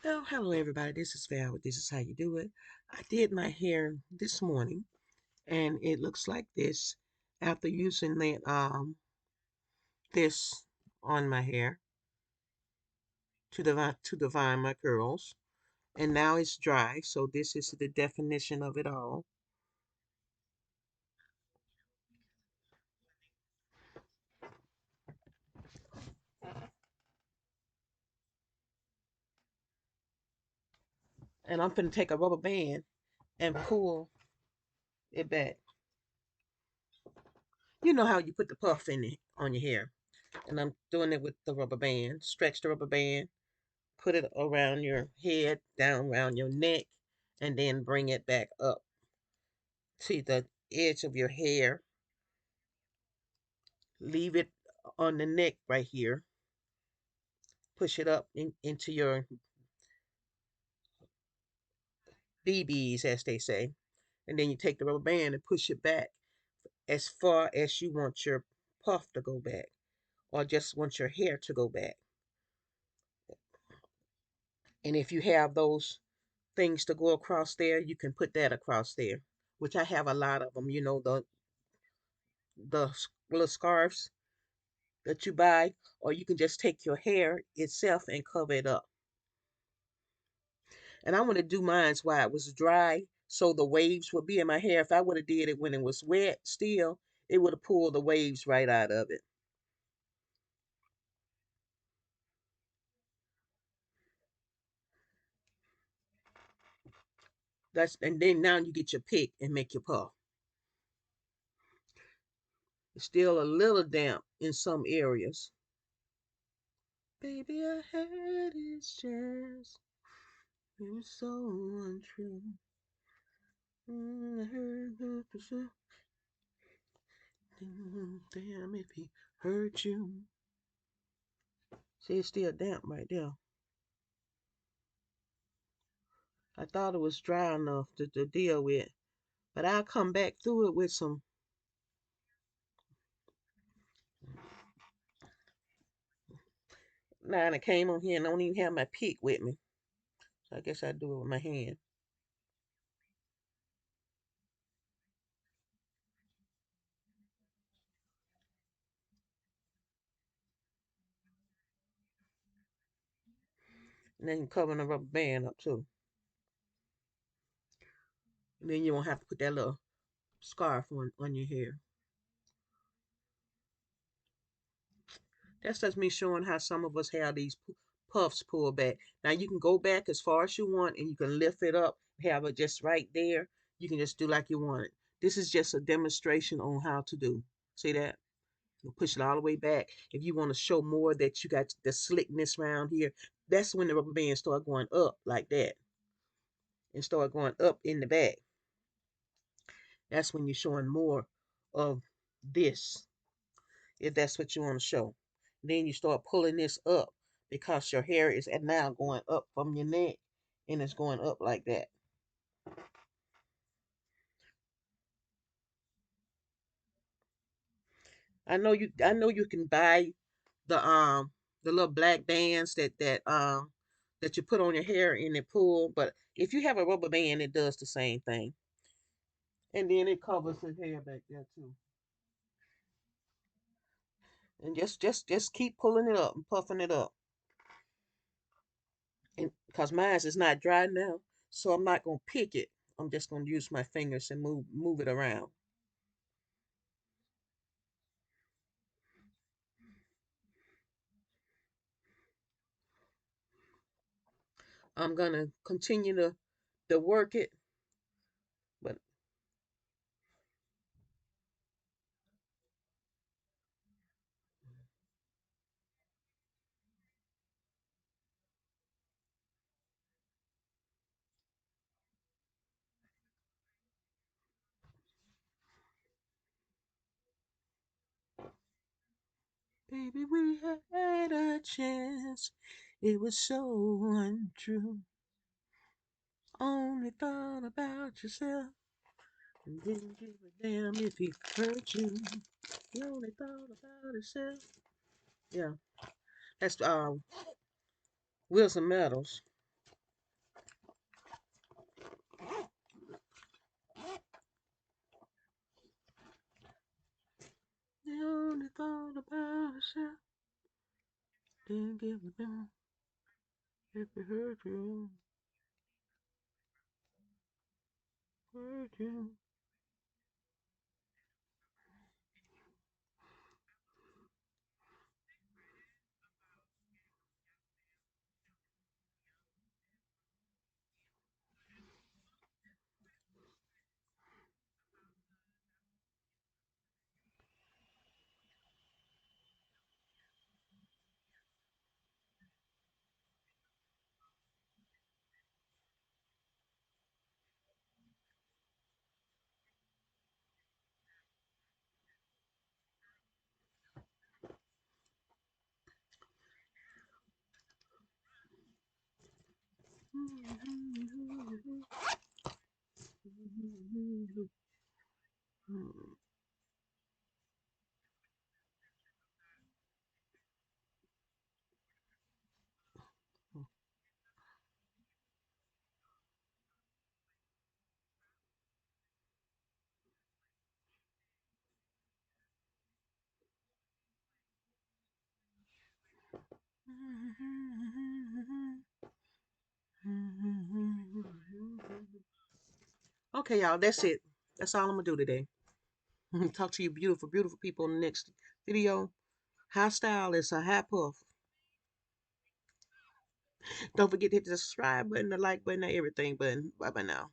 Oh, hello everybody. This is Val. This is how you do it. I did my hair this morning, and it looks like this after using that this on my hair to divine my curls. And now it's dry, so this is the definition of it all. And I'm gonna take a rubber band and pull it back. You know how you put the puff in it on your hair, and I'm doing it with the rubber band. Stretch the rubber band, put it around your head, down around your neck, and then bring it back up to the edge of your hair. Leave it on the neck right here. Push it up into your BBs, as they say. And then you take the rubber band and push it back as far as you want your puff to go back, or just want your hair to go back. And if you have those things to go across there, you can put that across there, which I have a lot of them. The little scarves that you buy, or you can just take your hair itself and cover it up. And I want to do mine while it was dry, so the waves would be in my hair. If I would have did it when it was wet still, it would have pulled the waves right out of it. And then now you get your pick and make your puff. It's still a little damp in some areas. Baby, I had this chance. It was so untrue. I heard the percent. Damn if he hurt you. See, it's still damp right there. I thought it was dry enough to deal with. But I'll come back through it with some. Now I came on here and I don't even have my pick with me. So I guess I do it with my hand. And then you cover the rubber band up too. And then you won't have to put that little scarf on your hair. That's just me showing how some of us have these puffs pulled back. Now you can go back as far as you want and you can lift it up, have it just right there. You can just do like you want it. This is just a demonstration on how to do. See that? You push it all the way back. If you want to show more that you got the slickness around here, that's when the rubber bands start going up like that and start going up in the back. That's when you're showing more of this, if that's what you want to show. Then you start pulling this up because your hair is now going up from your neck and it's going up like that. I know you can buy the little black bands that you put on your hair and it pull, but if you have a rubber band it does the same thing. And then it covers the hair back there too. And just keep pulling it up and puffing it up. And because mine is not dry now, so I'm not gonna pick it. I'm just gonna use my fingers and move it around. I'm gonna continue to work it, but baby, we had a chance. It was so untrue. Only thought about yourself and didn't give a damn if he hurt you. He only thought about himself. Yeah, that's Wilson Metals. They only thought about herself. Didn't give a damn if it hurt you. Hurt you. Okay, y'all, that's it. That's all I'm gonna do today. Talk to you beautiful, beautiful people in the next video. High style is a high puff. Don't forget to hit the subscribe button, the like button, the everything button. Bye bye now.